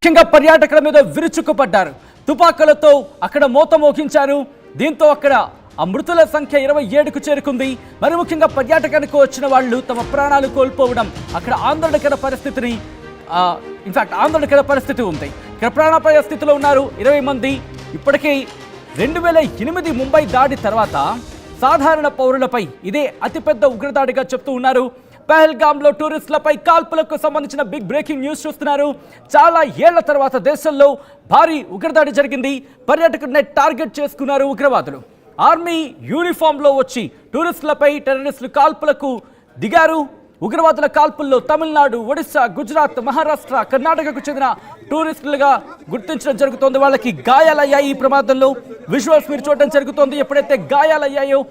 ముఖ్యంగా పర్యాటకుల మీద విరుచుకుపడ్డారు. తుపాకులతో అక్కడ మోత మోగించారు. దీంతో అక్కడ ఆ మృతుల సంఖ్య 27కు చేరుకుంది. మరి ముఖ్యంగా పర్యాటకానికి వచ్చిన వాళ్ళు తమ ప్రాణాలు కోల్పోవడం అక్కడ ఆందోళనకర పరిస్థితిని ఆందోళనకర పరిస్థితి ఉంది. ఇక్కడ ప్రాణాపాయ స్థితిలో ఉన్నారు 20 మంది. ఇప్పటికీ 2008 ముంబై దాడి తర్వాత సాధారణ పౌరులపై ఇదే అతిపెద్ద ఉగ్రదాడిగా చెప్తూ ఉన్నారు. పహల్గామ్లో టూరిస్టులపై కాల్పులకు సంబంధించిన బిగ్ బ్రేకింగ్ న్యూస్ చూస్తున్నారు. చాలా ఏళ్ల తర్వాత దేశంలో భారీ ఉగ్రదాడి జరిగింది. పర్యాటకుడిని టార్గెట్ చేసుకున్నారు ఉగ్రవాదులు. ఆర్మీ యూనిఫామ్లో వచ్చి టూరిస్టులపై టెర్రరిస్టులు కాల్పులకు దిగారు. ఉగ్రవాదుల కాల్పుల్లో తమిళనాడు, ఒడిశా, గుజరాత్, మహారాష్ట్ర, కర్ణాటకకు చెందిన టూరిస్టులుగా గుర్తించడం జరుగుతోంది. వాళ్ళకి గాయాలయ్యాయి. ఈ ప్రమాదంలో విజువల్స్ మీరు చూడడం జరుగుతోంది. ఎప్పుడైతే గాయాలయ్యాయో,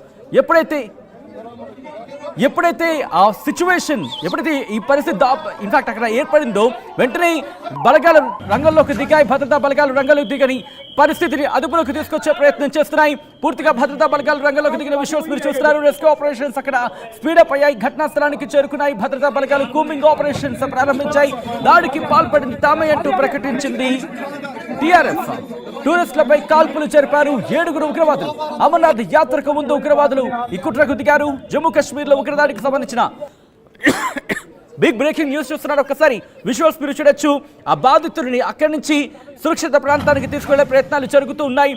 ఎప్పుడైతే ఆ సిచ్యువేషన్, ఎప్పుడైతే ఈ పరిస్థితి ఇన్ఫాక్ట్ అక్కడ ఏర్పడిందో వెంటనే బలగాలు రంగంలోకి దిగాయి. భద్రతా బలగాలు రంగంలోకి దిగని పరిస్థితిని అదుపులోకి తీసుకొచ్చే ప్రయత్నం చేస్తున్నాయి. పూర్తిగా భద్రతా బలగాలు రంగంలోకి దిగిన విషయం మీరు చూస్తున్నారు. రెస్క్యూ ఆపరేషన్స్ అక్కడ స్పీడప్ అయ్యాయి. ఘటనా స్థలానికి చేరుకున్నాయి. భద్రతా బలగాలు కూంబింగ్ ఆపరేషన్స్ ప్రారంభించాయి. దాడికి పాల్పడింది తామే అంటూ ప్రకటించింది టీఆర్ఎస్. టూరిస్టులపై కాల్పులు జరిపారు 7 ఉగ్రవాదులు. అమర్నాథ్ యాత్రకు ముందు ఉగ్రవాదులు ఈ కుట్రకు దిగారు. జమ్మూ కాశ్మీర్లో ఉగ్రదాడికి సంబంధించిన బిగ్ బ్రేకింగ్ న్యూస్ చూస్తున్నారు. ఒక్కసారి విజువల్స్ మీరు చూడొచ్చు. ఆ బాధితుడిని అక్కడి నుంచి సురక్షిత ప్రాంతానికి తీసుకెళ్లే ప్రయత్నాలు జరుగుతూ ఉన్నాయి.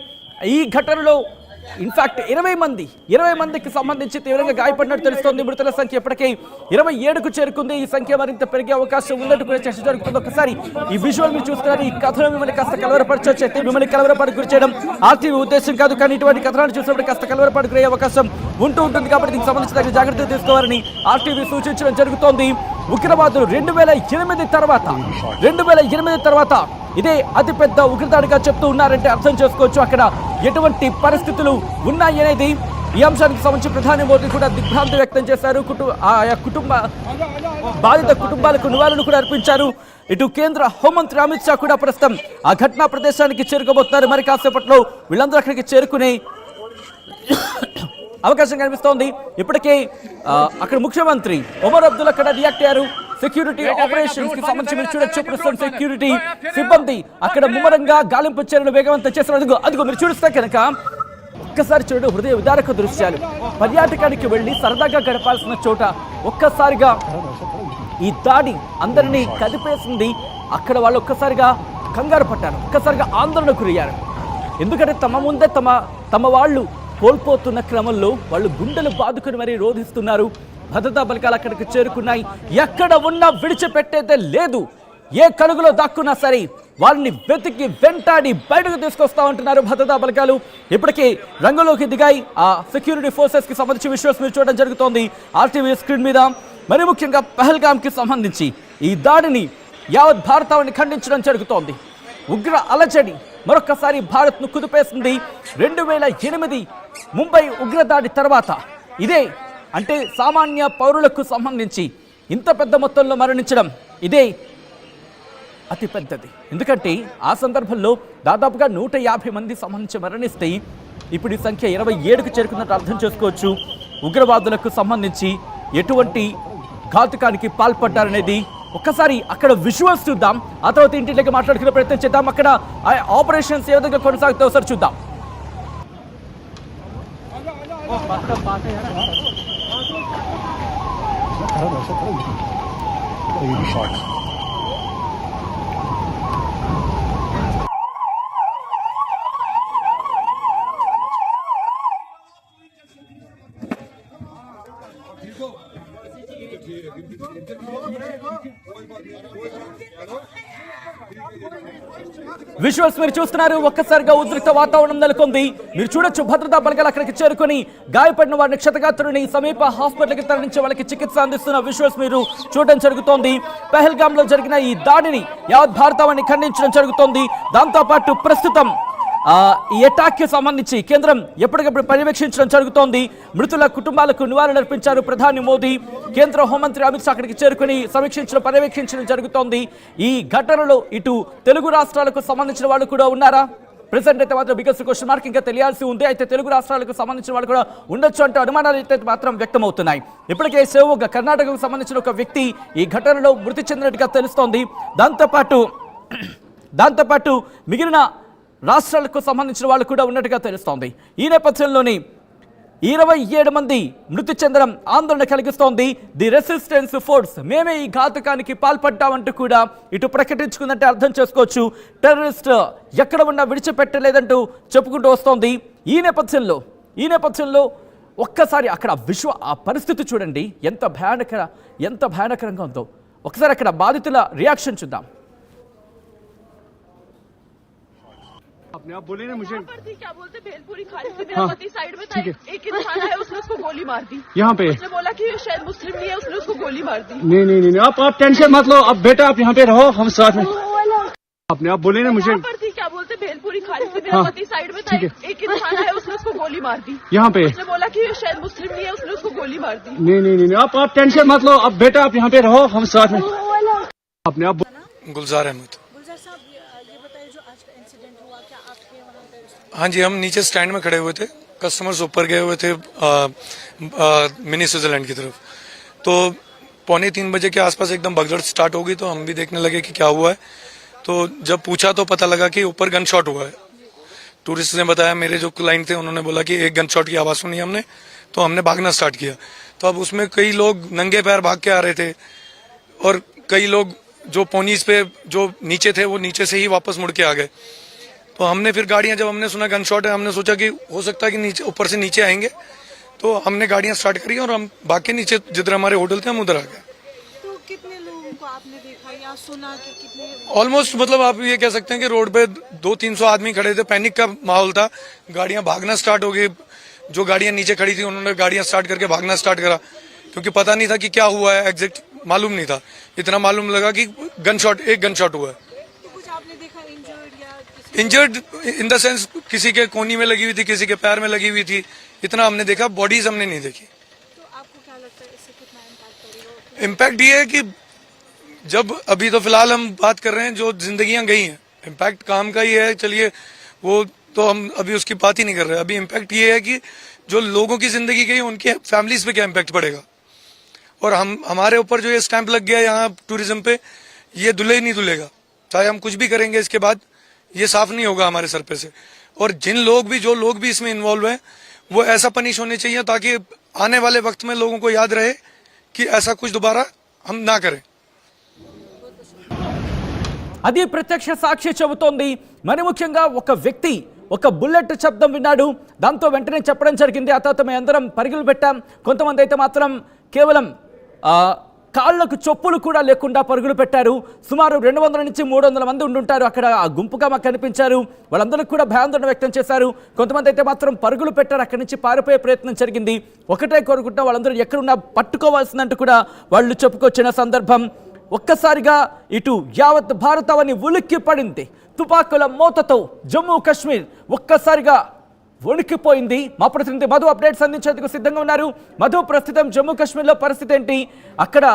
ఈ ఘటనలో ఇన్ఫాక్ట్ 20 మందికి సంబంధించి తీవ్రంగా గాయపడినట్టు తెలుస్తోంది. మృతుల సంఖ్య ఇప్పటికే 27కు చేరుకుంది. ఈ సంఖ్య మరింత పెరిగే అవకాశం ఉన్నట్టు కూడా చర్చ జరుగుతుంది. ఒకసారి ఈ విజువల్ మీరు చూస్తున్నారు. ఈ కథను మిమ్మల్ని కాస్త కలవరపరచొచ్చు. అయితే మిమ్మల్ని కలవరపాటు గురి చేయడం ఆర్టీవీ ఉద్దేశం కాదు. కానీ ఇటువంటి కథనాలు చూసినప్పుడు కాస్త కలవరపాటు గురయ్యే అవకాశం ఉంటుంది. కాబట్టి దీనికి సంబంధించి తగిన జాగ్రత్తలు తీసుకోవాలని ఆర్టీవీ సూచించడం జరుగుతోంది. ఉగ్రవాదులు 2008 తర్వాత ఇదే అతిపెద్ద ఉగ్రదాడిగా చెప్తూ ఉన్నారంటే అర్థం చేసుకోవచ్చు అక్కడ ఎటువంటి పరిస్థితులు ఉన్నాయి అనేది. ఈ అంశానికి సంబంధించి ప్రధాని మోదీ కూడా దిగ్భ్రాంతి వ్యక్తం చేశారు. బాధిత కుటుంబాలకు నివాళులు కూడా అర్పించారు. ఇటు కేంద్ర హోంమంత్రి అమిత్ షా కూడా ప్రస్తుతం ఆ ఘటనా ప్రదేశానికి చేరుకోబోతున్నారు. మరి కాసేపట్లో వీళ్ళందరూ అక్కడికి చేరుకునే అవకాశం కనిపిస్తోంది. ఇప్పటికే అక్కడ ముఖ్యమంత్రి ఒమర్ అబ్దుల్ అక్కడ రియాక్ట్ అయ్యారు. సెక్యూరిటీ ఆపరేషన్స్ కి సంబంధించి మీరు చూడొచ్చు. ప్రస్తుతం సెక్యూరిటీ సిబ్బంది అక్కడ ముమ్మరంగా గాలింపు చర్యలు వేగవంతం చేస్తున్నారు. అదిగో మీరు చూస్తే కనుక ఒక్కసారి చూడండి, హృదయ విదారక దృశ్యాలు. పర్యాటకానికి వెళ్ళి సరదాగా గడపాల్సిన చోట ఒక్కసారిగా ఈ దాడి అందరినీ కదిపేసింది. అక్కడ వాళ్ళు ఒక్కసారిగా కంగారు పట్టారు, ఒక్కసారిగా ఆందోళనకు గురయ్యారు. ఎందుకంటే తమ ముందే తమ వాళ్ళు కోల్పోతున్న క్రమంలో వాళ్ళు గుండెలు బాదుకుని మరీ రోధిస్తున్నారు. భద్రతా బలగాలు అక్కడికి చేరుకున్నాయి. ఎక్కడ ఉన్నా విడిచిపెట్టేదే లేదు. ఏ కలుగులో దాక్కున్నా సరే వాళ్ళని వెతికి వెంటాడి బయటకు తీసుకొస్తా ఉంటున్నారు భద్రతా బలగాలు. ఇప్పటికీ రంగంలోకి దిగాయి. ఆ సెక్యూరిటీ ఫోర్సెస్ కి సంబంధించి విషయాలు మీరు చూడడం జరుగుతోంది ఆర్టీవీ స్క్రీన్ మీద. మరి ముఖ్యంగా పహల్గామ్ కి సంబంధించి ఈ దాడిని యావత్ భారతాన్ని ఖండించడం జరుగుతోంది. ఉగ్ర అలజడి మరొకసారి భారత్ను కుదిపేసింది. 2008 ముంబై ఉగ్రదాడి తర్వాత ఇదే అంటే సామాన్య పౌరులకు సంబంధించి ఇంత పెద్ద మొత్తంలో మరణించడం ఇదే అతి పెద్దది. ఎందుకంటే ఆ సందర్భంలో దాదాపుగా 150 మంది సంబంధించి మరణిస్తే ఇప్పుడు ఈ సంఖ్య 27కు చేరుకున్నట్టు అర్థం చేసుకోవచ్చు. ఉగ్రవాదులకు సంబంధించి ఎటువంటి ఘాతుకానికి పాల్పడ్డారనేది ఒక్కసారి అక్కడ విజువల్స్ చూద్దాం. ఆ తర్వాత ఇంటిలోకి మాట్లాడుకునే ప్రయత్నం చేద్దాం. అక్కడ ఆపరేషన్స్ ఏ విధంగా కొనసాగుతాయో ఒకసారి చూద్దాం. విజువల్స్ మీరు చూస్తున్నారు. ఒక్కసారిగా ఉద్రిక్త వాతావరణం నెలకొంది. మీరు చూడొచ్చు భద్రతా బలగాలు అక్కడికి చేరుకొని గాయపడిన వారిని క్షతగాత్రుని సమీప హాస్పిటల్కి తరలించి వాళ్ళకి చికిత్స అందిస్తున్న విజువల్స్ మీరు చూడడం జరుగుతోంది. పహల్గామ్ లో జరిగిన ఈ దాడిని యావత్ భారతాన్ని ఖండించడం జరుగుతోంది. దాంతోపాటు ప్రస్తుతం ఈ అటాక్ కి సంబంధించి కేంద్రం ఎప్పటికప్పుడు పర్యవేక్షించడం జరుగుతోంది. మృతుల కుటుంబాలకు నివాళులు అర్పించారు ప్రధాని మోదీ. కేంద్ర హోంమంత్రి అమిత్ షా అక్కడికి చేరుకుని పర్యవేక్షించడం జరుగుతోంది. ఈ ఘటనలో ఇటు తెలుగు రాష్ట్రాలకు సంబంధించిన వాళ్ళు కూడా ఉన్నారా? ప్రెసెంట్ అయితే మాత్రం బిగ్గెస్ట్ క్వశ్చన్ మార్క్ ఇంకా తెలియాల్సి ఉంది. అయితే తెలుగు రాష్ట్రాలకు సంబంధించిన వాళ్ళు కూడా ఉండొచ్చు అంటే అనుమానాలు అయితే మాత్రం వ్యక్తమవుతున్నాయి. ఇప్పటికే శివమొగ్గ కర్ణాటకకు సంబంధించిన ఒక వ్యక్తి ఈ ఘటనలో మృతి చెందినట్టుగా తెలుస్తోంది. దాంతోపాటు దాంతోపాటు మిగిలిన రాష్ట్రాలకు సంబంధించిన వాళ్ళు కూడా ఉన్నట్టుగా తెలుస్తోంది. ఈ నేపథ్యంలోని 27 మంది మృతి చెందడం ఆందోళన కలిగిస్తోంది. ది రెసిస్టెన్స్ ఫోర్స్ మేమే ఈ ఘాతకానికి పాల్పడ్డామంటూ కూడా ఇటు ప్రకటించుకుందంటే అర్థం చేసుకోవచ్చు. టెర్రరిస్ట్ ఎక్కడ ఉన్నా విడిచిపెట్టలేదంటూ చెప్పుకుంటూ వస్తోంది. ఈ నేపథ్యంలో ఒక్కసారి అక్కడ ఆ పరిస్థితి చూడండి ఎంత భయానకరంగా ఉందో. ఒకసారి అక్కడ బాధితుల రియాక్షన్ చూద్దాం. अपने आप बोले ना मुझे क्या बोलते भेलपुरी खाने से मेरा पति साइड में था, एक इंसान है उसने उसको गोली मार दी। यहाँ पे उसने बोला कि शायद मुस्लिम नहीं है, उसने उसको गोली मार दी। नहीं आप टेंशन मत लो, अब बेटा आप यहाँ पे रहो, हम साथ में। अपने आप बोले ना मुझे क्या बोलते भेलपुरी खाने से मेरा पति साइड में था, एक इंसान है उसने उसको गोली मार दी। यहाँ पे उसने बोला कि शायद मुस्लिम नहीं है, उसने उसको गोली मार दी। नहीं आप टेंशन मत लो, अब बेटा आप यहाँ पे रहो, हम साथ में। अपने आप गुलजार अहमद। गुलजार साहब ये बताइए जो आज का इंसिडेंट हुआ, क्या आपके वहाँ पे? हाँ जी, हम नीचे स्टैंड में खड़े हुए थे, कस्टमर्स ऊपर गए हुए थे मिनी स्विट्जरलैंड की तरफ। तो 2:45 बजे के आसपास एकदम भगदड़ स्टार्ट हो गई, तो हम भी देखने लगे कि क्या हुआ है। तो जब पूछा तो पता लगा कि ऊपर गन शॉट हुआ है। टूरिस्ट ने बताया, मेरे जो क्लाइंट थे उन्होंने बोला कि एक गन शॉट की आवाज सुनी हमने, तो हमने भागना स्टार्ट किया। तो अब उसमें कई लोग नंगे पैर भाग के आ रहे थे और कई लोग जो पोनीज पे जो नीचे थे वो नीचे से ही वापस मुड़ के आ गए। तो हमने फिर गाड़ियां, जब हमने सुना गन शॉट है, हमने सोचा कि हो सकता है कि नीचे ऊपर से नीचे आएंगे, तो हमने गाड़ियां स्टार्ट करी और हम भाग के नीचे जिधर हमारे होटल थे हम उधर आ गए। तो कितने लोगों को आपने देखा या सुना कि कितने? ऑलमोस्ट मतलब आप ये कह सकते हैं कि रोड पे 200-300 आदमी खड़े थे, पैनिक का माहौल था, गाड़ियां भागना स्टार्ट हो गई। जो गाड़ियां नीचे खड़ी थी उन्होंने गाड़ियां स्टार्ट करके भागना स्टार्ट करा, क्योंकि पता नहीं था कि क्या हुआ है, एग्जैक्ट मालूम नहीं था। इतना मालूम लगा कि एक गन शॉट हुआ है। तो कुछ आपने देखा इंजर्ड या इंजर्ड इन द सेंस किसी के कोनी में लगी हुई थी, किसी के पैर में लगी हुई थी, इतना हमने देखा, बॉडीज हमने नहीं देखी। तो आपको क्या लगता है इससे कितना इम्पैक्ट पड़ेगा? इम्पैक्ट ये है कि जब अभी तो फिलहाल हम बात कर रहे हैं जो जिंदगियां गई हैं, इम्पैक्ट काम का ही है, चलिए वो तो हम अभी उसकी बात ही नहीं कर रहे। अभी इम्पैक्ट ये है कि जो लोगों की जिंदगी गई उनके फैमिलीज पे क्या इम्पैक्ट पड़ेगा। और हमारे ऊपर जो ये स्टैंप लग गया यहाँ टूरिज्म पे, ये धुले ही नहीं धुलेगा, चाहे हम कुछ भी करेंगे इसके बाद ये साफ नहीं होगा हमारे सर पे से। और जो लोग भी इसमें इन्वॉल्व हैं वो ऐसा पनिश होने चाहिए ताकि आने वाले वक्त में लोगों को याद रहे कि ऐसा कुछ दोबारा हम ना करें। అది ప్రత్యక్ష సాక్షి చెబుతోంది. మరి ముఖ్యంగా ఒక వ్యక్తి ఒక బుల్లెట్ శబ్దం విన్నాడు, దాంతో వెంటనే చెప్పడం జరిగింది. ఆ తర్వాత మేము అందరం పరుగులు పెట్టాం. కొంతమంది అయితే మాత్రం కేవలం కాళ్లకు చొప్పులు కూడా లేకుండా పరుగులు పెట్టారు. సుమారు 200 నుంచి 300 మంది ఉండుంటారు అక్కడ. ఆ గుంపుగా మాకు కనిపించారు. వాళ్ళందరూ కూడా భయాందోళన వ్యక్తం చేశారు. కొంతమంది అయితే మాత్రం పరుగులు పెట్టారు, అక్కడి నుంచి పారిపోయే ప్రయత్నం జరిగింది. ఒకటే కోరుకుంటున్నా వాళ్ళందరూ ఎక్కడున్నా పట్టుకోవాల్సిందంటూ కూడా వాళ్ళు చెప్పుకొచ్చిన సందర్భం. ఒక్కసారిగా ఇటు యావత్ భారతావని ఉలిక్కి పడింది. తుపాకుల మోతతో జమ్మూ కాశ్మీర్ ఒక్కసారిగా వణికిపోయింది. మా ప్రతినిధి మధు అప్డేట్స్ అందించేందుకు సిద్ధంగా ఉన్నారు. మధు, ప్రస్తుతం జమ్మూ కాశ్మీర్లో పరిస్థితి ఏంటి? అక్కడ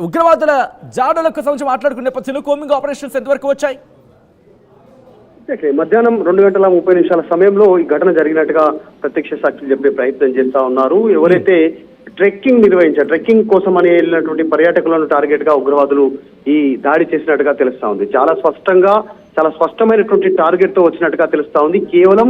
ఉగ్రవాదుల జాడలకు సంబంధించి మాట్లాడుకునే నేపథ్యంలో కోమింగ్ ఆపరేషన్స్ ఎంతవరకు వచ్చాయి? మధ్యాహ్నం 2:30 సమయంలో ఈ ఘటన జరిగినట్టుగా ప్రత్యక్ష సాక్షులు చెప్పే ప్రయత్నం చేస్తా ఉన్నారు. ఎవరైతే ట్రెక్కింగ్ కోసం అని వెళ్ళినటువంటి పర్యాటకులను టార్గెట్ గా ఉగ్రవాదులు ఈ దాడి చేసినట్టుగా తెలుస్తా ఉంది. చాలా స్పష్టమైనటువంటి టార్గెట్ తో వచ్చినట్టుగా తెలుస్తా ఉంది. కేవలం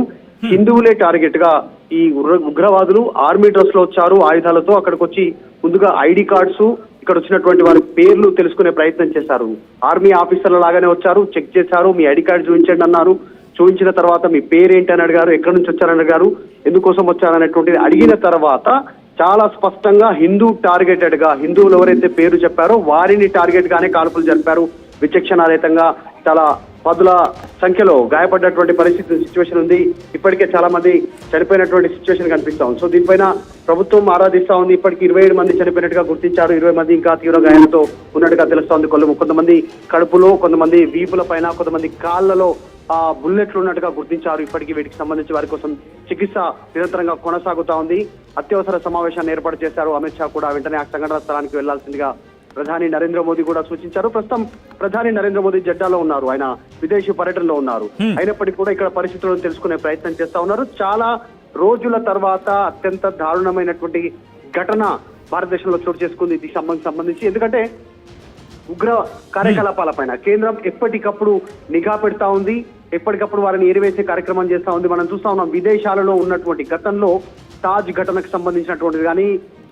హిందువులే టార్గెట్ గా ఈ ఉగ్రవాదులు ఆర్మీ డ్రెస్ లో వచ్చారు, ఆయుధాలతో అక్కడికి వచ్చి ముందుగా ఐడి కార్డ్స్, ఇక్కడ వచ్చినటువంటి వారి పేర్లు తెలుసుకునే ప్రయత్నం చేశారు. ఆర్మీ ఆఫీసర్ల లాగానే వచ్చారు, చెక్ చేశారు, మీ ఐడి కార్డు చూపించండి అన్నారు. చూపించిన తర్వాత మీ పేరేంటి అని అడిగారు, ఎక్కడి నుంచి వచ్చారని అడిగారు, ఎందుకోసం వచ్చారనేటువంటిది అడిగిన తర్వాత చాలా స్పష్టంగా టార్గెటెడ్ గా హిందువులు ఎవరైతే పేరు చెప్పారో వారిని టార్గెట్ గానే కాల్పులు జరిపారు. విచక్షణారహితంగా చాలా పదుల సంఖ్యలో గాయపడ్డటువంటి సిచ్యువేషన్ ఉంది. ఇప్పటికే చాలా మంది చనిపోయినటువంటి సిచ్యువేషన్ కనిపిస్తా ఉంది. సో దీనిపైన ప్రభుత్వం ఆరాధిస్తా ఉంది. ఇప్పటికి 27 మంది చనిపోయినట్టుగా గుర్తించారు. 20 మంది ఇంకా తీవ్ర గాయాలతో ఉన్నట్టుగా తెలుస్తోంది. కొంతమంది కడుపులో, కొంతమంది వీపుల పైన, కొంతమంది కాళ్లలో బుల్లెట్లు ఉన్నట్టుగా గుర్తించారు. ఇప్పటికీ వీటికి సంబంధించి వారి కోసం చికిత్స నిరంతరంగా కొనసాగుతా ఉంది. అత్యవసర సమావేశాన్ని ఏర్పాటు చేశారు అమిత్ షా కూడా. వెంటనే ఆ సంఘటన స్థలానికి వెళ్లాల్సిందిగా ప్రధాని నరేంద్ర మోదీ కూడా సూచించారు. ప్రస్తుతం ప్రధాని నరేంద్ర మోదీ జడ్డాలో ఉన్నారు, ఆయన విదేశీ పర్యటనలో ఉన్నారు. అయినప్పటికీ కూడా ఇక్కడ పరిస్థితులను తెలుసుకునే ప్రయత్నం చేస్తా ఉన్నారు. చాలా రోజుల తర్వాత అత్యంత దారుణమైనటువంటి ఘటన భారతదేశంలో చోటు చేసుకుంది దీనికి సంబంధించి. ఎందుకంటే ఉగ్ర కార్యకలాపాలపైన కేంద్రం ఎప్పటికప్పుడు నిఘా పెడతా ఉంది, ఎప్పటికప్పుడు వారిని ఏరివేసే కార్యక్రమం చేస్తా ఉంది. మనం చూస్తా ఉన్నాం విదేశాలలో ఉన్నటువంటి గతంలో తాజ్ ఘటనకు సంబంధించినటువంటిది కానీ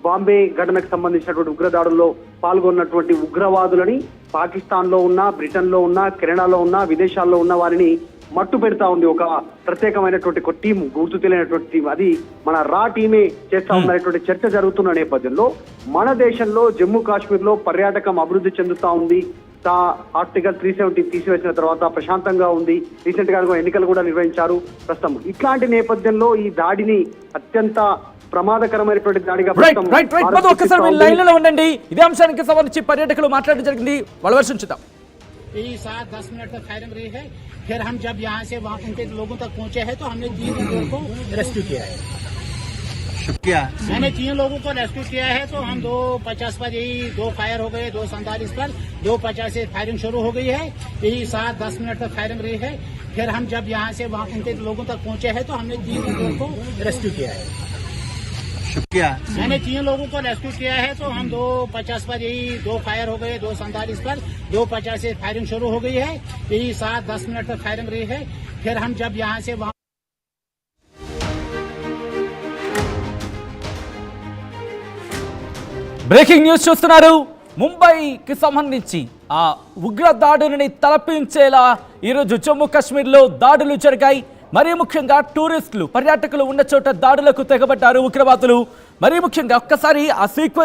బాంబే ఘటనకు సంబంధించినటువంటి ఉగ్రదాడుల్లో పాల్గొన్నటువంటి ఉగ్రవాదులని పాకిస్తాన్ లో ఉన్న, బ్రిటన్ లో ఉన్న, కెనడాలో ఉన్న, విదేశాల్లో ఉన్న వారిని మట్టు పెడతా ఉంది ఒక ప్రత్యేకమైనటువంటి ఒక టీం, గుర్తు తెలియనటువంటి టీం. అది మన రా టీమే చేస్తా ఉందనేటువంటి చర్చ జరుగుతున్న నేపథ్యంలో మన దేశంలో జమ్మూ కాశ్మీర్ లో పర్యాటకం అభివృద్ధి చెందుతా ఉంది. ఆర్టికల్ 370 తీసివేసిన తర్వాత ప్రశాంతంగా ఉంది. రీసెంట్ గా ఎన్నికలు కూడా నిర్వహించారు. ప్రస్తుతం ఇట్లాంటి నేపథ్యంలో ఈ దాడిని అత్యంత ప్రమాదకరమైనటువంటి దాడిగా ఒక్కసారి లైన్లో ఉండండి. ఇదే అంశానికి సంబంధించి పర్యాటకులు మాట్లాడడం జరిగింది. వాళ్ళ వర్షం చూద్దాం. 7-10 मिनट तक फायरिंग रही है। फिर हम जब यहाँ से वहाँ उनके लोगों तक पहुँचे हैं तो हमने 3 लोगों को रेस्क्यू किया है। मैंने 3 लोगों को रेस्क्यू किया है। तो हम 2:50 पर यही 2 फायर हो गए, 2:47 पर 2:50 से फायरिंग शुरू हो गई है। यही 7-10 मिनट तक फायरिंग रही है। फिर हम जब यहाँ से वहाँ उनके लोगों तक पहुँचे हैं तो हमने 3 लोगों को रेस्क्यू किया है। मैंने 3 लोगों को रेस्क्यू किया है। तो हम 2:50 पर यही 2 फायर हो गए, 2:47 पर 2:50 से फायरिंग शुरू हो गई है। यही 7-10 मिनट तक फायरिंग रही है। फिर हम जब यहाँ से वहाँ బ్రేకింగ్ న్యూస్ చూస్తున్నారు. ముంబైకి సంబంధించి ఆ ఉగ్ర దాడులని తలపించేలా ఈరోజు జమ్మూ కాశ్మీర్లో దాడులు జరిగాయి. మరీ ముఖ్యంగా టూరిస్టులు, పర్యాటకులు ఉన్న చోట దాడులకు తెగబడ్డారు ఉగ్రవాదులు. మరీ ముఖ్యంగా ఒక్కసారి ఆ సీక్వెన్స్